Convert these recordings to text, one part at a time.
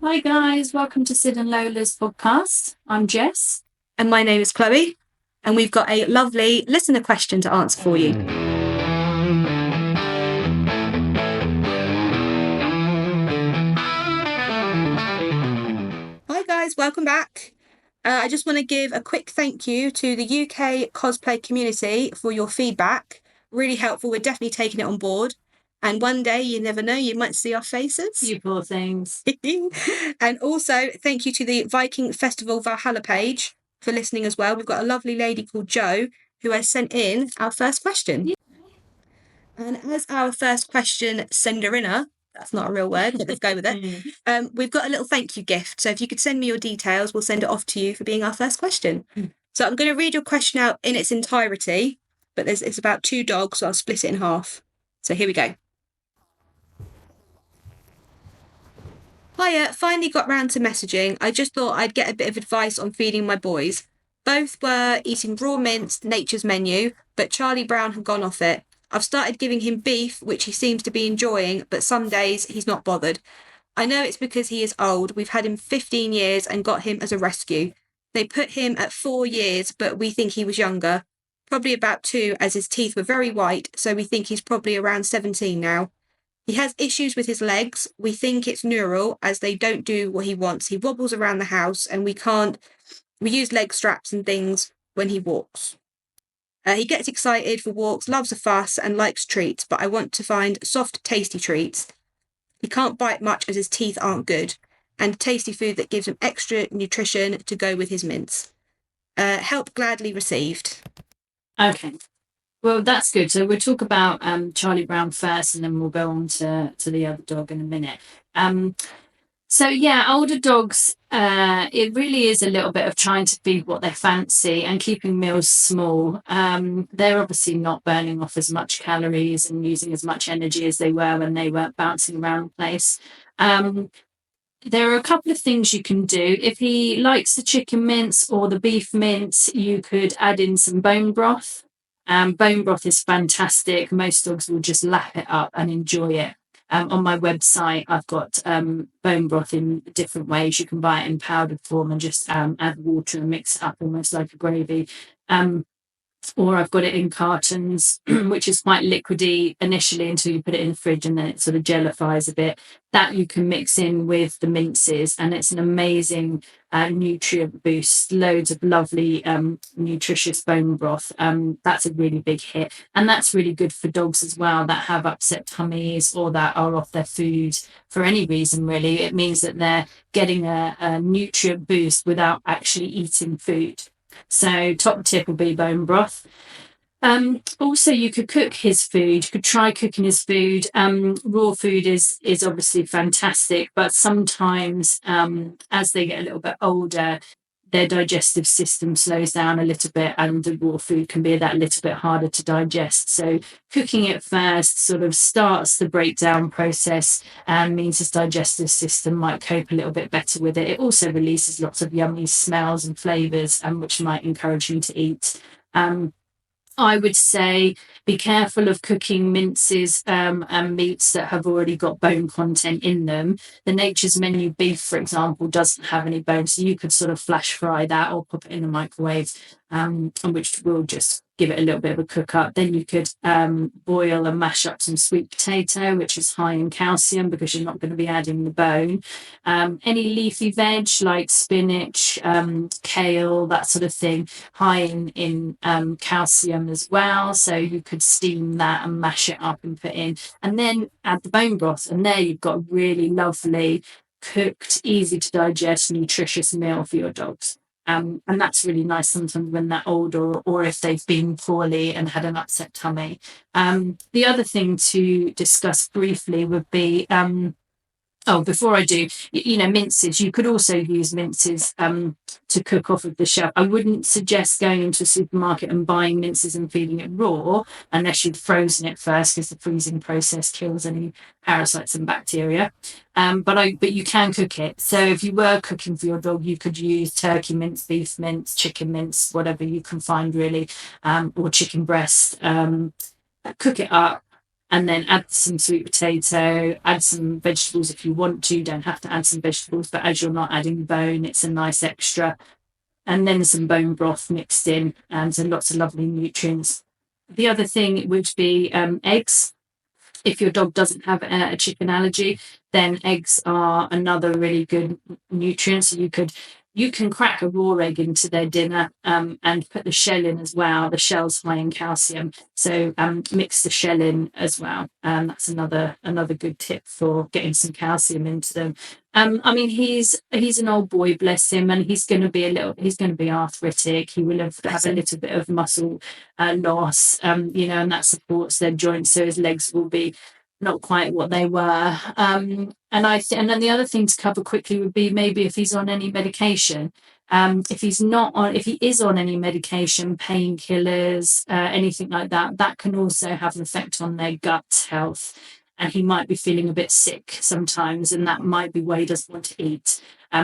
Hi guys, welcome to Sid and Lola's podcast. I'm Jess. And my name is Chloe, and we've got a lovely listener question to answer for you. Hi guys, welcome back. I just want to give a quick thank you to the UK cosplay community for your feedback. Really helpful. We're definitely taking it on board. And one day, you never know, you might see our faces. You poor things. And also, thank you to the Viking Festival Valhalla page for listening as well. We've got a lovely lady called Jo who has sent in our first question. And as our first question sender-inner, that's not a real word, but let's go with it. We've got a little thank you gift. So if you could send me your details, we'll send it off to you for being our first question. So I'm going to read your question out in its entirety, but it's about 2 dogs, so I'll split it in half. So here we go. Hiya, finally got round to messaging. I just thought I'd get a bit of advice on feeding my boys. Both were eating raw mince, nature's menu, but Charlie Brown had gone off it. I've started giving him beef, which he seems to be enjoying, but some days he's not bothered. I know it's because he is old. We've had him 15 years and got him as a rescue. They put him at 4 years, but we think he was younger. Probably about 2, as his teeth were very white, so we think he's probably around 17 now. He has issues with his legs. We think it's neural, as they don't do what he wants. He wobbles around the house, and we use leg straps and things when he walks. He gets excited for walks, loves a fuss, and likes treats, but I want to find soft, tasty treats. He can't bite much as his teeth aren't good, and tasty food that gives him extra nutrition to go with his mince. Help gladly received. Okay. Well, that's good. So we'll talk about Charlie Brown first, and then we'll go on to the other dog in a minute. So yeah, older dogs, it really is a little bit of trying to feed what they fancy and keeping meals small. They're obviously not burning off as much calories and using as much energy as they were when they weren't bouncing around the place. There are a couple of things you can do. If he likes the chicken mince or the beef mince, you could add in some bone broth. Bone broth is fantastic. Most dogs will just lap it up and enjoy it. On my website, I've got bone broth in different ways. You can buy it in powdered form and just add water and mix it up almost like a gravy. Or I've got it in cartons, which is quite liquidy initially until you put it in the fridge, and then it sort of jellifies a bit. That you can mix in with the minces, and it's an amazing nutrient boost. Loads of lovely nutritious bone broth. That's a really big hit, and that's really good for dogs as well that have upset tummies or that are off their food for any reason. Really, it means that they're getting a nutrient boost without actually eating food. So top tip will be bone broth. Also, you could cook his food. You could try cooking his food. Raw food is obviously fantastic, but sometimes as they get a little bit older, their digestive system slows down a little bit, and the raw food can be that little bit harder to digest. So cooking it first sort of starts the breakdown process and means his digestive system might cope a little bit better with it. It also releases lots of yummy smells and flavors, which might encourage him to eat. I would say be careful of cooking minces and meats that have already got bone content in them. The Nature's Menu beef, for example, doesn't have any bone, so you could sort of flash fry that or pop it in the microwave, which will just give it a little bit of a cook up. Then you could boil and mash up some sweet potato, which is high in calcium because you're not going to be adding the bone. Any leafy veg like spinach, kale, that sort of thing, high in calcium as well. So you could steam that and mash it up and put in, and then add the bone broth. And there you've got a really lovely, cooked, easy to digest, nutritious meal for your dogs. And that's really nice sometimes when they're older or if they've been poorly and had an upset tummy. The other thing to discuss briefly would be before I do, minces. You could also use minces to cook off of the shelf. I wouldn't suggest going into a supermarket and buying minces and feeding it raw unless you'd frozen it first, because the freezing process kills any parasites and bacteria. But you can cook it. So if you were cooking for your dog, you could use turkey mince, beef mince, chicken mince, whatever you can find really, or chicken breast. Cook it up. and then add some sweet potato, add some vegetables if you want to. Don't have to add some vegetables, but as you're not adding bone, it's a nice extra. And then some bone broth mixed in, and so lots of lovely nutrients. The other thing would be eggs. If your dog doesn't have a chicken allergy, then eggs are another really good nutrient. So you can crack a raw egg into their dinner, and put the shell in as well. The shell's high in calcium, so mix the shell in as well. That's another good tip for getting some calcium into them. I mean, he's an old boy, bless him, and he's going to be arthritic. He will have a little bit of muscle loss, and that supports their joints, so his legs will be not quite what they were. And then the other thing to cover quickly would be maybe if he's on any medication. If he is on any medication, painkillers, anything like that, that can also have an effect on their gut health. And he might be feeling a bit sick sometimes, and that might be why he doesn't want to eat.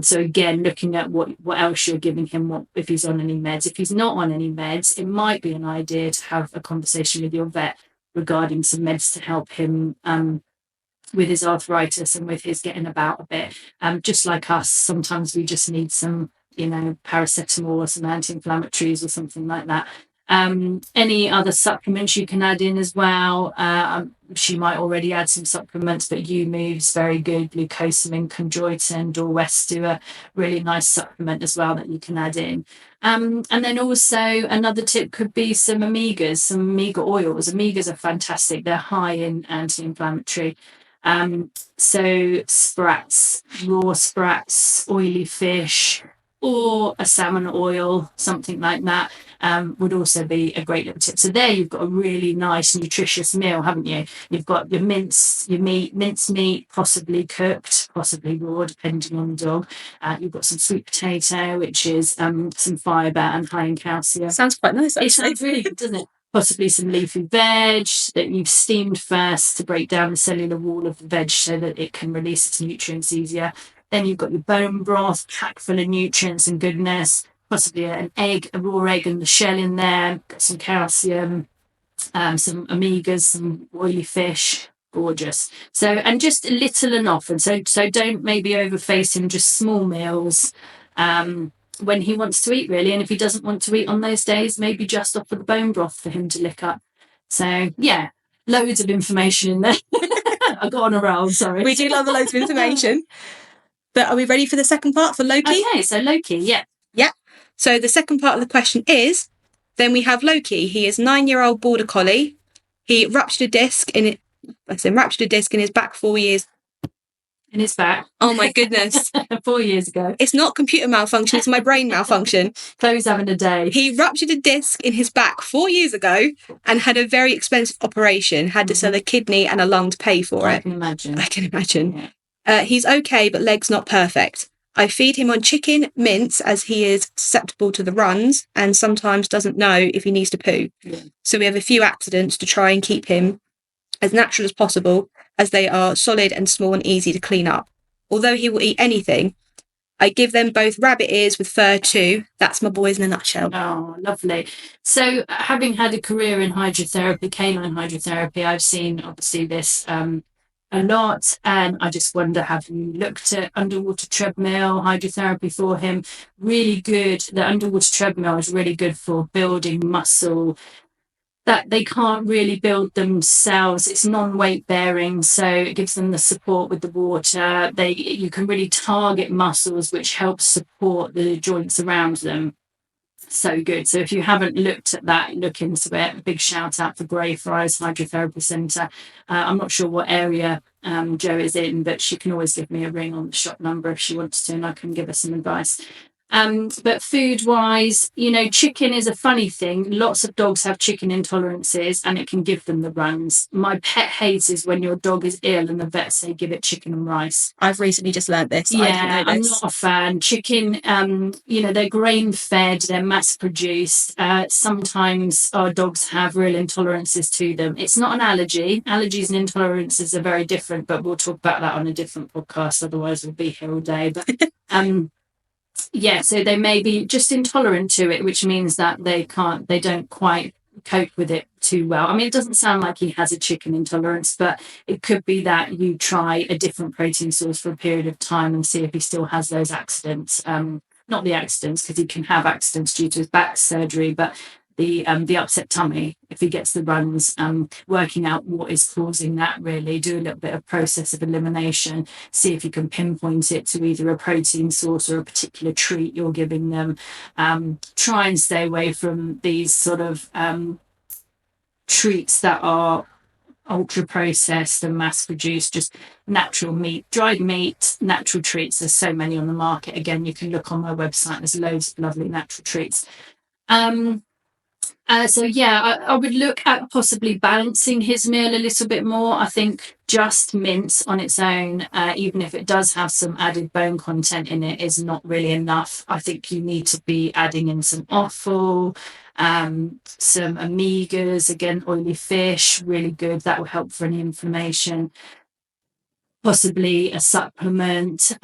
So again, looking at what else you're giving him, if he's on any meds. If he's not on any meds, it might be an idea to have a conversation with your vet regarding some meds to help him with his arthritis and with his getting about a bit. Just like us, sometimes we just need some, paracetamol or some anti-inflammatories or something like that. Any other supplements you can add in as well. She might already add some supplements, but U-Move's very good. Glucosamine, chondroitin, Dorwest do a really nice supplement as well that you can add in. And then also another tip could be some omegas, some omega oils. Omegas are fantastic. They're high in anti-inflammatory. So sprats, raw sprats, oily fish, or a salmon oil, something like that, would also be a great little tip. So there you've got a really nice, nutritious meal, haven't you? You've got your mince meat, possibly cooked, possibly raw, depending on the dog. You've got some sweet potato, which is some fibre and high in calcium. Sounds quite nice, actually. It sounds really good, doesn't it? Possibly some leafy veg that you've steamed first to break down the cellular wall of the veg so that it can release its nutrients easier. Then you've got your bone broth, packed full of nutrients and goodness, possibly an egg, a raw egg and the shell in there, got some calcium, some omegas, some oily fish, gorgeous. So, and just little and often. So don't maybe overface him, just small meals. When he wants to eat, really. And if he doesn't want to eat on those days, maybe just offer the bone broth for him to lick up. So, yeah, loads of information in there. I got on a roll, sorry. We do love loads of information. But are we ready for the second part for Loki? Okay, so Loki, yeah. Yeah. So the second part of the question is, then we have Loki. He is 9-year-old border collie. He ruptured a disc in his back 4 years. In his back. Oh my goodness. 4 years ago. It's not computer malfunction, it's my brain malfunction. Chloe's having a day. He ruptured a disc in his back 4 years ago and had a very expensive operation, had to sell a kidney and a lung to pay for it. I can imagine. Yeah. He's okay, but legs not perfect. I feed him on chicken mince as he is susceptible to the runs and sometimes doesn't know if he needs to poo. Yeah. So we have a few accidents to try and keep him as natural as possible, as they are solid and small and easy to clean up. Although he will eat anything, I give them both rabbit ears with fur too. That's my boys in a nutshell. Oh, lovely. So having had a career in hydrotherapy, canine hydrotherapy, I've seen obviously this a lot, and I just wonder, have you looked at underwater treadmill hydrotherapy for him? Really good. The underwater treadmill is really good for building muscle that they can't really build themselves. It's non-weight bearing, so it gives them the support with the water. You can really target muscles, which helps support the joints around them. So good. So if you haven't looked at that, look into it. A big shout out for Greyfriars Hydrotherapy Centre. I'm not sure what area Jo is in, but she can always give me a ring on the shop number if she wants to, and I can give her some advice. But food-wise, chicken is a funny thing. Lots of dogs have chicken intolerances and it can give them the runs. My pet hate is when your dog is ill and the vet say give it chicken and rice. I've recently just learnt this. Yeah, I'm not a fan. Chicken, they're grain-fed, they're mass-produced. Sometimes our dogs have real intolerances to them. It's not an allergy. Allergies and intolerances are very different, but we'll talk about that on a different podcast. Otherwise, we'll be here all day. But yeah, so they may be just intolerant to it, which means that they don't quite cope with it too well. I mean, it doesn't sound like he has a chicken intolerance, but it could be that you try a different protein source for a period of time and see if he still has those accidents. Not the accidents, because he can have accidents due to his back surgery, but the upset tummy, if he gets the runs, working out what is causing that, really do a little bit of process of elimination, see if you can pinpoint it to either a protein source or a particular treat you're giving them. Try and stay away from these sort of treats that are ultra processed and mass produced. Just natural meat, dried meat, natural treats. There's so many on the market. Again, you can look on my website, there's loads of lovely natural treats. So yeah, I would look at possibly balancing his meal a little bit more. I think just mince on its own, even if it does have some added bone content in it, is not really enough. I think you need to be adding in some offal, some omegas, again, oily fish, really good. That will help for any inflammation. Possibly a supplement.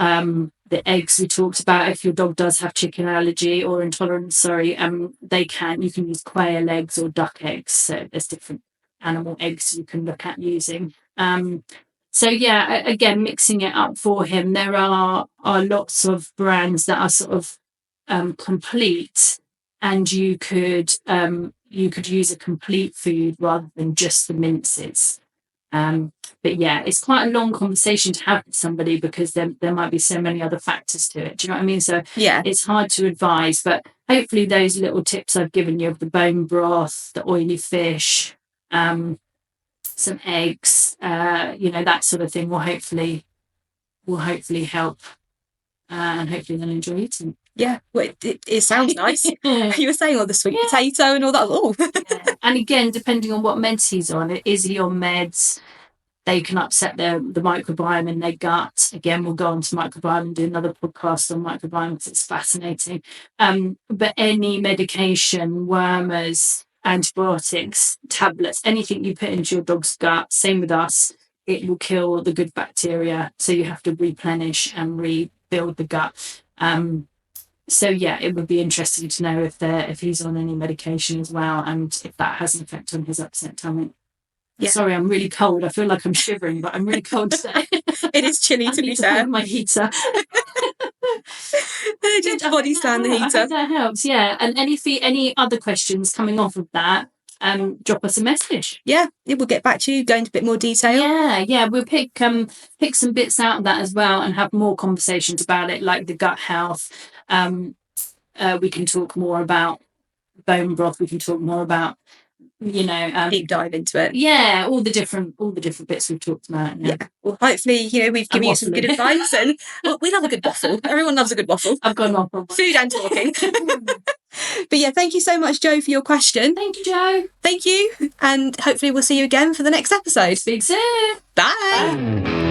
The eggs we talked about, if your dog does have chicken allergy or intolerance, you can use quail eggs or duck eggs. So there's different animal eggs you can look at using. So yeah, again, mixing it up for him. There are lots of brands that are sort of complete, and you could use a complete food rather than just the minces. But yeah, it's quite a long conversation to have with somebody because there might be so many other factors to it. Do you know what I mean? So Yeah, it's hard to advise, but hopefully those little tips I've given you of the bone broth, the oily fish, some eggs, that sort of thing will hopefully help, and hopefully they'll enjoy eating. Yeah, well, it sounds nice. You were saying all the sweet potato and all that. Oh, yeah. And again, depending on what meds he's on, is he on meds? They can upset the microbiome in their gut. Again, we'll go on to microbiome and do another podcast on microbiome because it's fascinating. But any medication, wormers, antibiotics, tablets, anything you put into your dog's gut, same with us, it will kill the good bacteria. So you have to replenish and rebuild the gut. So yeah, it would be interesting to know if he's on any medication as well, and if that has an effect on his upset tummy. Yeah. Sorry, I'm really cold. I feel like I'm shivering, but I'm really cold today. It is chilly, to be fair. My heater. Just body stand the heater. I hope that helps. Yeah, and any other questions coming off of that, drop us a message. Yeah, we'll get back to you, go into a bit more detail. Yeah, we'll pick some bits out of that as well and have more conversations about it, like the gut health. We can talk more about bone broth. We can talk more about, deep dive into it. Yeah, all the different bits we've talked about. Yeah. Well, hopefully, we've given you some good advice, and we love a good waffle. Everyone loves a good waffle. I've got an waffle. Food and talking. But yeah, thank you so much, Jo, for your question. Thank you, Jo. Thank you, and hopefully we'll see you again for the next episode. Speak soon. Bye.